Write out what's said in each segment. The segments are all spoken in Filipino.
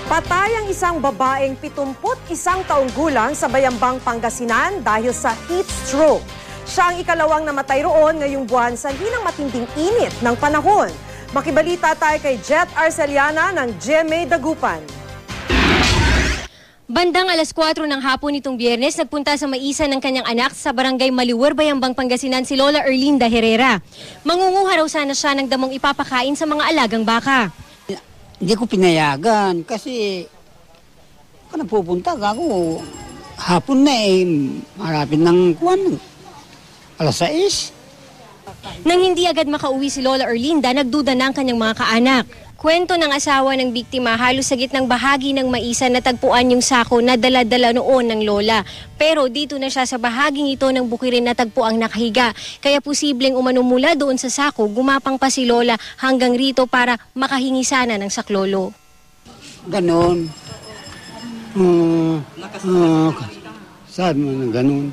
Patay ang isang babaeng 71 taong gulang sa Bayambang, Pangasinan dahil sa heat stroke. Siya ang ikalawang namatay roon ngayong buwan sa hinang matinding init ng panahon. Makibalita tayo kay Jet Arceliana ng GMA Dagupan. Bandang alas 4 ng hapon nitong Biyernes, nagpunta sa maisan ng kanyang anak sa barangay Maliwar, Bayambang, Pangasinan si Lola Erlinda Herrera. Mangunguha raw sana siya ng damong ipapakain sa mga alagang baka. Hindi ko pinayagan kasi kung napupunta ako, hapon na marapit ng alas 6. Nang hindi agad makauwi si Lola Erlinda, nagduda na ang kanyang mga kaanak. Kwento ng asawa ng biktima, halos sa gitnang bahagi ng maisan natagpuan yung sako na dala-dala noon ng lola. Pero dito na siya sa bahaging ito ng bukirin natagpuang nakahiga. Kaya posibleng umano mula doon sa sako, gumapang pa si lola hanggang rito para makahingi sana ng saklolo. Ganon. Sabi mo na ganon.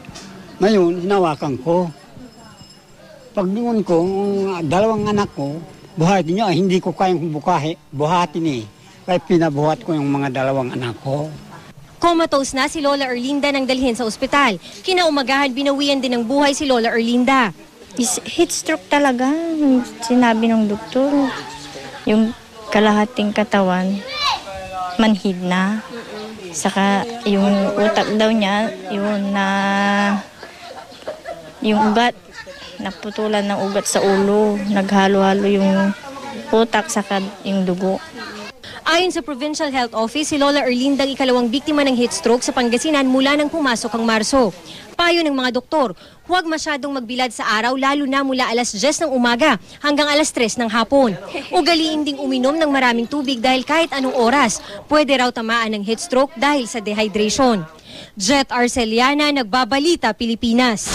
Ngayon, hinawakan ko. Paglingon ko, dalawang anak ko, buhatin niya, hindi ko kayang buhatin eh. Kaya pinabuhat ko yung mga dalawang anak ko. Comatose na si Lola Erlinda nang dalhin sa ospital. Kinaumagahan, binawian din ng buhay si Lola Erlinda. Heat stroke talaga, sinabi ng doktor. Yung kalahating katawan, manhid na. Saka yung utak daw niya, yung ugat, naputulan ng ugat sa ulo, naghalo-halo yung utak saka yung dugo. Ayon sa Provincial Health Office, si Lola Erlinda ang ikalawang biktima ng heat stroke sa Pangasinan mula nang pumasok ang Marso. Payo ng mga doktor, huwag masyadong magbilad sa araw lalo na mula alas 10 ng umaga hanggang alas 3 ng hapon. Ugaliin ding uminom ng maraming tubig dahil kahit anong oras, pwede raw tamaan ng heat stroke dahil sa dehydration. Jet Arceliana, Nagbabalita, Pilipinas.